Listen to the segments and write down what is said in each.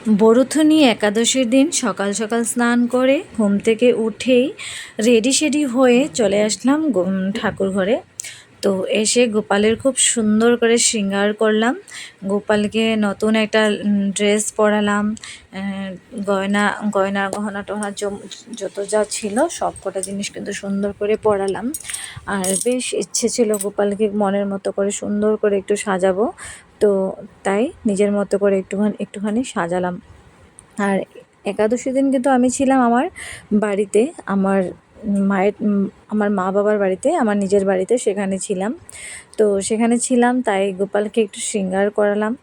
বরুথনী একাদশীর দিন সকাল সকাল স্নান করে ঘুম থেকে উঠেই রেডি শেডি হয়ে চলে আসলাম ঠাকুর ঘরে। তো এসে গোপালের খুব সুন্দর করে শৃঙ্গার করলাম। গোপালকে নতুন একটা ড্রেস পরালাম, গয়না গয়না গহনা টহনা যত যা ছিল সব কটা জিনিস কিন্তু সুন্দর করে পরালাম। আর বেশ ইচ্ছে ছিল গোপালকে মনের মতো করে সুন্দর করে একটু সাজাবো, তো তাই নিজের মতো করে একটুখানি সাজালাম। আর একাদশী দিন কিন্তু আমি ছিলাম আমার বাড়িতে, আমার মা বাবার বাড়িতে, আমার নিজের বাড়িতে, সেখানে ছিলাম। তো সেখানে ছিলাম তাই গোপালকে একটু শৃঙ্গার করালাম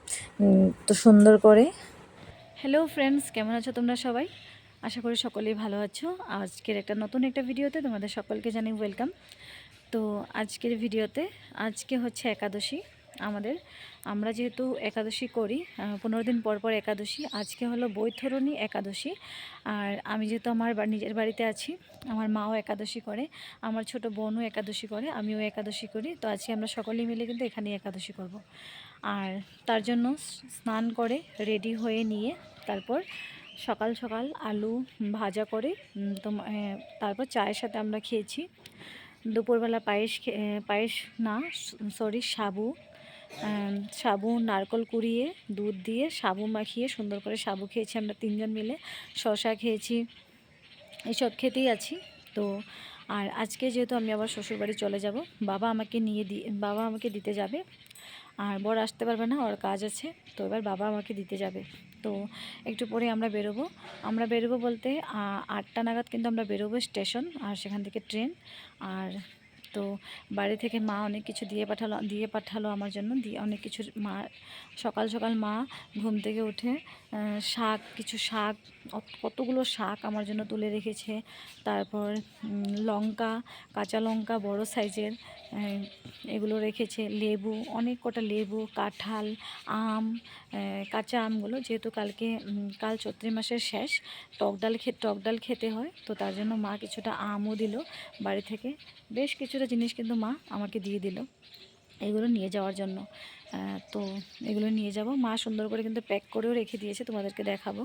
তো সুন্দর করে। হ্যালো ফ্রেন্ডস, কেমন আছো তোমরা সবাই? আশা করি সকলেই ভালো আছো। আজকের একটা নতুন একটা ভিডিওতে তোমাদের সকলকে জানাই ওয়েলকাম। তো আজকের ভিডিওতে আজকে হচ্ছে একাদশী। আমরা যেহেতু একাদশী করি 15 দিন পর পর একাদশী, আজকে হলো বৈতরণী একাদশী। আর আমি যেহেতু আমার নিজের বাড়িতে আছি, আমার মাও একাদশী করে, আমার ছোট বোনও একাদশী করে, আমিও একাদশী করি। তো আজকে আমরা সকলেই মিলে কিন্তু এখানেই একাদশী করব। আর তার জন্য স্নান করে রেডি হয়ে নিয়ে তারপর সকাল সকাল আলু ভাজা করে তারপর চায়ের সাথে আমরা খেয়েছি। দুপুরবেলা পায়েস না সরি সাবু নারকল কুড়িয়ে দুধ দিয়ে সাবু মাখিয়ে সুন্দর করে সাবু খেয়েছি আমরা তিনজন মিলে। শশা খেয়েছি, এইসব খেতেই আছি। তো আর আজকে যেহেতু আমি আবার শ্বশুরবাড়ি চলে যাব, বাবা আমাকে দিতে যাবে। আর বর আসতে পারবে না, ওর কাজ আছে, তো এবার বাবা আমাকে দিতে যাবে। তো একটু পরে আমরা বেরোবো বলতে 8টা নাগাদ কিন্তু আমরা বেরোবো স্টেশন, আর সেখান থেকে ট্রেন। আর তো বাড়ি থেকে মা অনেক কিছু দিয়ে পাঠালো আমার জন্য, অনেক কিছু মা সকাল সকাল মা ঘুম থেকে উঠে শাক কতগুলো শাক আমার জন্য তুলে রেখেছে। তারপর কাঁচা লঙ্কা বড় সাইজের এগুলো রেখেছে, লেবু, অনেক কটা লেবু, কাঁঠাল, আম, কাঁচা আমগুলো, যেহেতু কাল চৈত্র মাসের শেষ, টক ডাল খেতে হয়, তো তার জন্য মা কিছুটা আমও দিল বাড়ি থেকে। বেশ কিছুটা জিনিস কিন্তু মা আমাকে দিয়ে দিল এগুলো নিয়ে যাওয়ার জন্য। তো এগুলো নিয়ে যাব। মা সুন্দর করে কিন্তু প্যাক করেও রেখে দিয়েছে, তোমাদেরকে দেখাবো।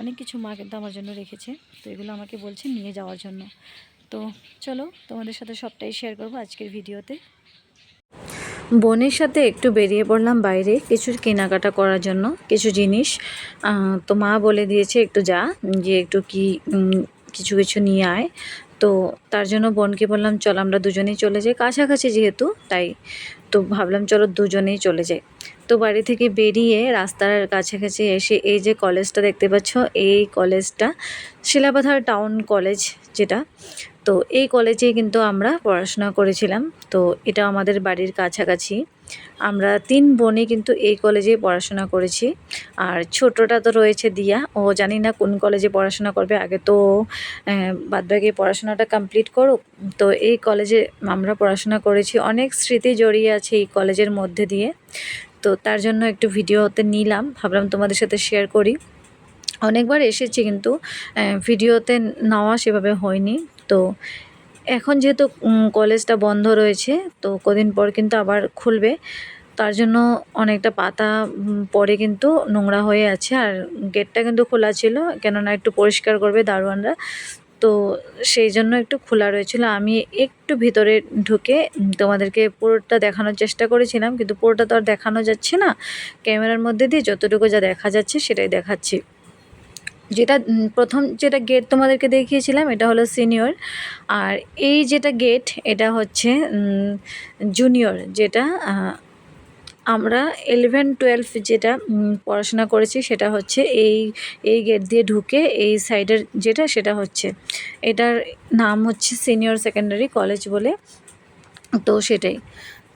অনেক কিছু মা কিন্তু আমার জন্য রেখেছে, তো এগুলো আমাকে বলছে নিয়ে যাওয়ার জন্য। তো চলো তোমাদের সাথে সবটাই শেয়ার করবো আজকের ভিডিওতে। বোনের সাথে একটু বেরিয়ে পড়লাম বাইরে কিছু কেনাকাটা করার জন্য, কিছু জিনিস। তো মা বলে দিয়েছে একটু গিয়ে একটু কিছু কিছু নিয়ে আয়। তো তার জন্য বোনকে বললাম চল আমরা দুজনেই চলে যাই, কাছাকাছি যেহেতু, তাই তো ভাবলাম চলো দুজনেই চলে যাই। তো বাড়ি থেকে বেরিয়ে রাস্তার কাছাকাছি এসে এই যে কলেজটা দেখতে পাচ্ছ, এই কলেজটা শিলাপাথর টাউন কলেজ যেটা, তো এই কলেজেই কিন্তু আমরা পড়াশোনা করেছিলাম। তো এটা আমাদের বাড়ির কাছাকাছি। আমরা 3 বোনই কিন্তু এই কলেজেই পড়াশোনা করেছি। আর ছোটটা তো রয়েছে দিয়া, ও জানি না কোন কলেজে পড়াশোনা করবে, আগে তো বাদবাকি পড়াশোনাটা কমপ্লিট করুক। তো এই কলেজে আমরা পড়াশোনা করেছি, অনেক স্মৃতি জড়িয়ে আছে এই কলেজের মধ্যে দিয়ে। তো তার জন্য একটু ভিডিওতে নিলাম, ভাবলাম তোমাদের সাথে শেয়ার করি। অনেকবার এসেছি কিন্তু ভিডিওতে নেওয়া সেভাবে হয়নি। তো এখন যেহেতু কলেজটা বন্ধ রয়েছে, তো কদিন পর কিন্তু আবার খুলবে, তার জন্য অনেকটা পাতা পরে কিন্তু নোংরা হয়ে আছে। আর গেটটা কিন্তু খোলা ছিল, কেননা একটু পরিষ্কার করবে দারোয়ানরা, তো সেই জন্য একটু খোলা রয়েছিল। আমি একটু ভিতরে ঢুকে তোমাদেরকে পুরোটা দেখানোর চেষ্টা করেছিলাম, কিন্তু পুরোটা তো আর দেখানো যাচ্ছে না ক্যামেরার মধ্যে দিয়ে, যতটুকু যা দেখা যাচ্ছে সেটাই দেখাচ্ছি। প্রথম যেটা গেট তোমাদেরকে দেখিয়েছিলাম এটা হলো সিনিয়র, আর এই যেটা গেট এটা হচ্ছে জুনিয়র, যেটা আমরা 11-12 যেটা পড়াশোনা করেছি সেটা হচ্ছে এই গেট দিয়ে ঢুকে এই সাইডের যেটা, সেটা হচ্ছে, এটার নাম হচ্ছে সিনিয়র সেকেন্ডারি কলেজ বলে। তো সেটাই।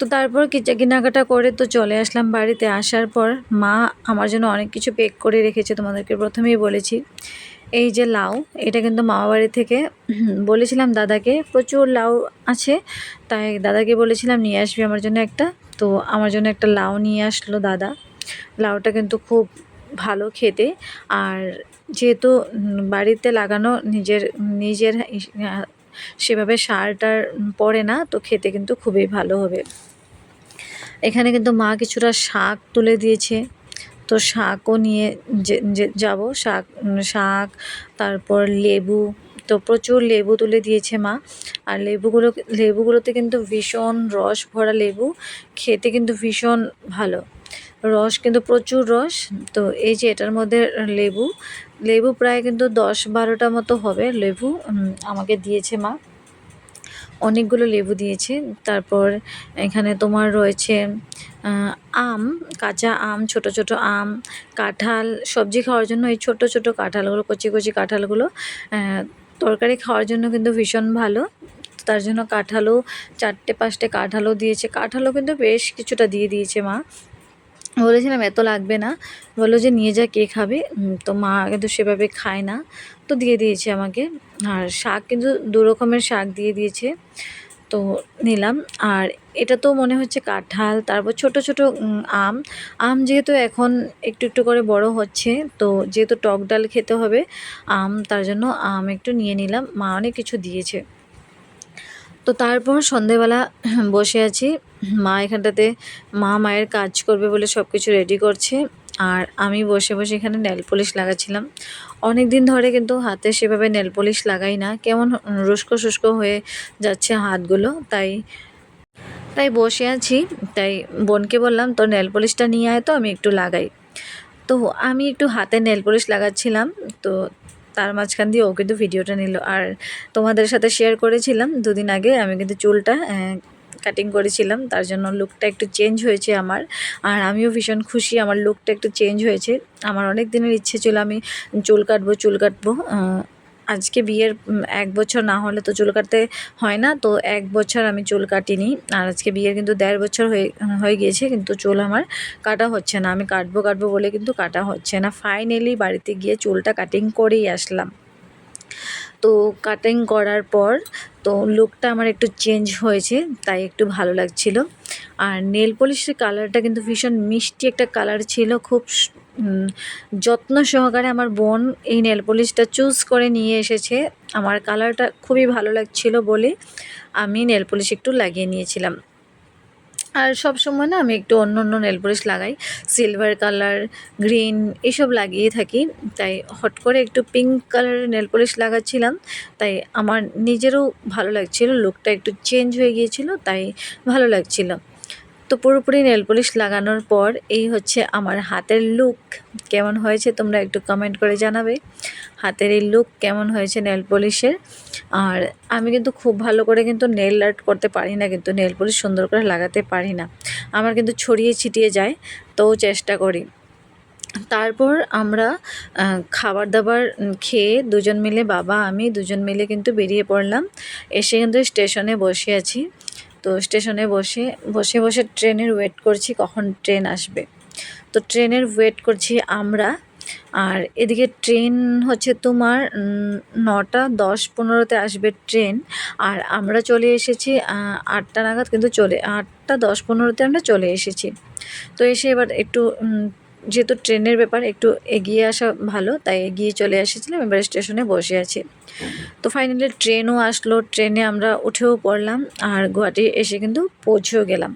তো তারপর কেনাকাটা করে তো চলে আসলাম বাড়িতে। আসার পর মা আমার জন্য অনেক কিছু প্যাক করে রেখেছে, তোমাদেরকে প্রথমেই বলেছি। এই যে লাউ, এটা কিন্তু মামা বাড়ি থেকে বলেছিলাম দাদাকে, প্রচুর লাউ আছে, তাই দাদাকে বলেছিলাম নিয়ে আসবি আমার জন্য একটা। তো আমার জন্য একটা লাউ নিয়ে আসলো দাদা। লাউটা কিন্তু খুব ভালো খেতে, আর যেহেতু বাড়িতে লাগানো নিজের সেভাবে সার টার পড়ে না, তো খেতে কিন্তু খুবই ভালো হবে। এখানে কিন্তু মা কিছুটা শাক তুলে দিয়েছে, তো শাকও নিয়ে যাব। শাক, তারপর লেবু, তো প্রচুর লেবু তুলে দিয়েছে মা। আর লেবুগুলোতে কিন্তু ভীষণ রস ভরা লেবু, খেতে কিন্তু ভীষণ ভালো, রস কিন্তু প্রচুর রস। তো এই যে এটার মধ্যে লেবু লেবু প্রায় কিন্তু 10-12টা মতো হবে লেবু আমাকে দিয়েছে মা, অনেকগুলো লেবু দিয়েছে। তারপর এখানে তোমার রয়েছে আম, কাঁচা আম, ছোট ছোট আম, কাঁঠাল, সবজি খাওয়ার জন্য এই ছোট ছোট কাঁঠালগুলো, কচি কচি কাঁঠালগুলো তরকারি খাওয়ার জন্য কিন্তু ভীষণ ভালো। তার জন্য কাঁঠালও 4-5টে কাঁঠালও দিয়েছে, কাঁঠালও কিন্তু বেশ কিছুটা দিয়ে দিয়েছে মা। বলেছিলাম এত লাগবে না, বললো যে নিয়ে যা, কে খাবে। তো মা কিন্তু সেভাবে খায় না, তো দিয়ে দিয়েছে আমাকে। আর শাক কিন্তু 2 রকমের শাক দিয়ে দিয়েছে, তো নিলাম। আর এটা তো মনে হচ্ছে কাঁঠাল, তারপর ছোট ছোট আম। আম যেহেতু এখন একটু একটু করে বড় হচ্ছে, তো যেহেতু টক ডাল খেতে হবে আম, তার জন্য আম একটু নিয়ে নিলাম। মা অনেক কিছু দিয়েছে। তো তারপর সন্ধেবেলা বসে আছি, মায়ের কাজ করবে বলে সব কিছু রেডি করছে। আর আমি বসে বসে এখানে নেল পলিশ লাগাচ্ছিলাম। অনেক দিন ধরে কিন্তু হাতে সেভাবে নেল পলিশ লাগাই না, কেমন শুষ্ক শুষ্ক হয়ে যাচ্ছে হাতগুলো, তাই তাই বসে আছি। তাই বোনকে বললাম তোর নেল পলিশটা নিয়ে আয়, তো আমি একটু লাগাই। তো আমি একটু হাতে নেল পলিশ লাগাচ্ছিলাম, তো তার মাঝখান দিয়ে ও কিন্তু ভিডিওটা নিল। আর তোমাদের সাথে শেয়ার করেছিলাম 2 দিন আগে আমি কিন্তু চুলটা কাটিং করেছিলাম, তার জন্য লুকটা একটু চেঞ্জ হয়েছে আমার। আর আমিও ভীষণ খুশি আমার লুকটা একটু চেঞ্জ হয়েছে। আমার অনেক দিনের ইচ্ছে ছিল আমি চুল কাটবো। আজকে বিয়ের 1 বছর না হলে তো চুল কাটতে হয় না, তো 1 বছর আমি চুল কাটিনি। আর আজকে বিয়ের কিন্তু 1.5 বছর হয়ে গিয়েছে, কিন্তু চুল আমার কাটা হচ্ছে না। আমি কাটবো বলে কিন্তু কাটা হচ্ছে না। ফাইনালি বাড়িতে গিয়ে চুলটা কাটিং করেই আসলাম। তো কাটিং করার পর তো লুকটা আমার একটু চেঞ্জ হয়েছে, তাই একটু ভালো লাগছিল। আর নেল পলিশের কালারটা কিন্তু ভীষণ মিষ্টি একটা কালার ছিল, খুব যত্ন সহকারে আমার বোন এই নেল পলিশটা চুজ করে নিয়ে এসেছে। আমার কালারটা খুবই ভালো লাগছিল বলে আমি নেল পলিশ একটু লাগিয়ে নিয়েছিলাম। আর সব সময় না আমি একটু অন্য অন্য নেল পলিশ লাগাই, সিলভার কালার, গ্রিন এসব লাগিয়ে থাকি। তাই হট করে একটু পিঙ্ক কালারের নেল পলিশ লাগাচ্ছিলাম, তাই আমার নিজেরও ভালো লাগছিল, লুকটা একটু চেঞ্জ হয়ে গিয়েছিল, তাই ভালো লাগছিল। তো পুরোপুরি নেল পলিশ লাগানোর পর এই হচ্ছে আমার হাতের লুক। কেমন হয়েছে তোমরা একটু কমেন্ট করে জানাবে, হাতের এই লুক কেমন হয়েছে নেল পলিশের। আর আমি কিন্তু খুব ভালো করে কিন্তু নেল আর্ট করতে পারি না, কিন্তু নেল পলিশ সুন্দর করে লাগাতে পারি না, আমার কিন্তু ছড়িয়ে ছিটিয়ে যায়, তো চেষ্টা করি। তারপর আমরা খাবার দাবার খেয়ে দুজন মিলে, বাবা আমি দুজন মিলে কিন্তু বেরিয়ে পড়লাম। এসে কিন্তু স্টেশনে বসে আছি। তো স্টেশনে বসে বসে ট্রেনের ওয়েট করছি কখন ট্রেন আসবে। তো ট্রেনের ওয়েট করছি আমরা। আর এদিকে ট্রেন হচ্ছে তোমার 9টা 10-15-তে আসবে ট্রেন। আর আমরা চলে এসেছি 8টা নাগাদ, কিন্তু 8টা 10-15-তে আমরা চলে এসেছি। তো এসে এবার একটু যেহেতু ট্রেনের ব্যাপার একটু এগিয়ে আসা ভালো, তাই এগিয়ে চলে এসেছিলাম। এবার স্টেশনে বসে আছি। তো ফাইনালি ট্রেনও আসলো, ট্রেনে আমরা উঠেও পড়লাম। আর গুয়াহাটি এসে কিন্তু পৌঁছেও গেলাম।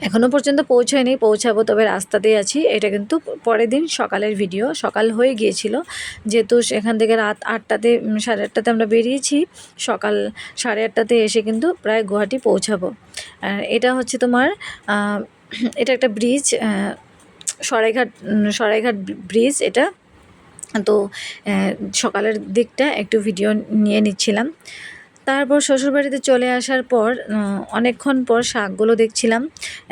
এখনও পর্যন্ত পৌঁছায়নি, পৌঁছাবো, তবে রাস্তাতেই আছি। এটা কিন্তু পরের দিন সকালের ভিডিও, সকাল হয়ে গিয়েছিল যেহেতু সেখান থেকে রাত 8টাতে 8:30টাতে আমরা বেরিয়েছি। সকাল 8:30টাতে এসে কিন্তু প্রায় গুয়াহাটি পৌঁছাবো। এটা হচ্ছে তোমার এটা একটা ব্রিজ, সরাইঘাট ব্রিজ এটা। তো সকালের দিকটা একটু ভিডিও নিয়ে নিচ্ছিলাম। তারপর শ্বশুরবাড়িতে চলে আসার পর অনেকক্ষণ পর শাকগুলো দেখছিলাম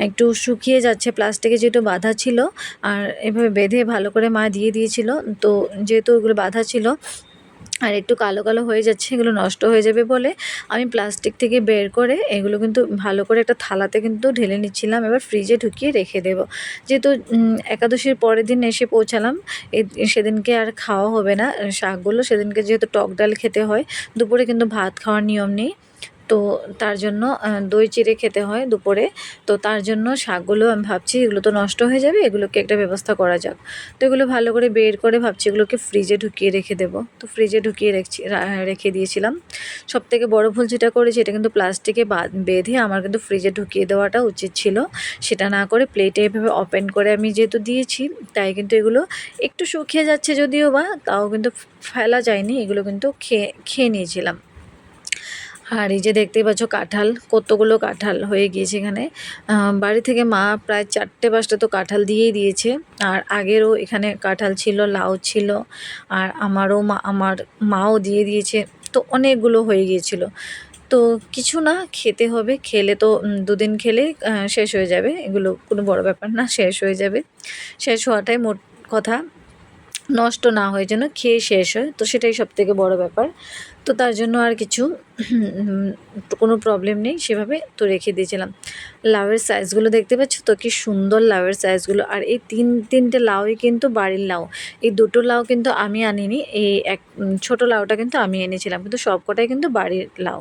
একটু শুকিয়ে যাচ্ছে, প্লাস্টিকে যেহেতু বাঁধা ছিল, আর এভাবে বেঁধে ভালো করে মা দিয়ে দিয়েছিল। তো যেহেতু ওগুলো বাঁধা ছিল আর একটু কালো কালো হয়ে যাচ্ছে, এগুলো নষ্ট হয়ে যাবে বলে আমি প্লাস্টিক থেকে বের করে এগুলো কিন্তু ভালো করে একটা থালাতে কিন্তু ঢেলে নিচ্ছিলাম। এবার ফ্রিজে ঢুকিয়ে রেখে দেব, যেহেতু একাদশীর পরের দিন এসে পৌঁছালাম। সেদিনকে আর খাওয়া হবে না শাকগুলো, সেদিনকে যেহেতু টক ডাল খেতে হয়, দুপুরে কিন্তু ভাত খাওয়ার নিয়ম নেই। তো তার জন্য দই চিড়ে খেতে হয় দুপুরে। তো তার জন্য শাকগুলো আমি ভাবছি এগুলো তো নষ্ট হয়ে যাবে, এগুলোকে একটা ব্যবস্থা করা যাক। তো এগুলো ভালো করে বের করে ভাবছি এগুলোকে ফ্রিজে ঢুকিয়ে রেখে দেবো। তো ফ্রিজে ঢুকিয়ে রেখে দিয়েছিলাম। সবথেকে বড় ভুল যেটা করেছি, এটা কিন্তু প্লাস্টিকে বেঁধে আমার কিন্তু ফ্রিজে ঢুকিয়ে দেওয়াটা উচিত ছিল। সেটা না করে প্লেটে এভাবে ওপেন করে আমি যেহেতু দিয়েছি, তাই কিন্তু এগুলো একটু শুকিয়ে যাচ্ছে যদিও বা, তাও কিন্তু ফেলা যায়নি, এগুলো কিন্তু খেয়ে নিয়েছিলাম। আর এই যে দেখতেই পাচ্ছ কাঁঠাল, কতগুলো কাঁঠাল হয়ে গিয়েছে এখানে। বাড়ি থেকে মা প্রায় 4টে-5টা তো কাঁঠাল দিয়েই দিয়েছে। আর আগেরও এখানে কাঁঠাল ছিল, লাউ ছিল, আর আমার মাও দিয়ে দিয়েছে। তো অনেকগুলো হয়ে গিয়েছিল। তো কিছু না, খেতে হবে। খেলে তো 2 দিন খেলেই শেষ হয়ে যাবে। এগুলো কোনো বড় ব্যাপার না, শেষ হয়ে যাবে। শেষ হওয়াটাই মোট কথা। নষ্ট না হয় যেন, খেয়ে শেষ হয়, তো সেটাই সবথেকে বড় ব্যাপার। তো তার জন্য আর কিছু কোনো প্রবলেম নেই, সেভাবে তো রেখে দিয়েছিলাম। লাউয়ের সাইজগুলো দেখতে পাচ্ছ তো, কি সুন্দর লাউয়ের সাইজগুলো। আর এই তিনটে লাউই কিন্তু বাড়ির লাউ। এই 2টো লাউ কিন্তু আমি আনিনি, এই ছোটো লাউটা কিন্তু আমি এনেছিলাম, কিন্তু সবকটাই কিন্তু বাড়ির লাউ।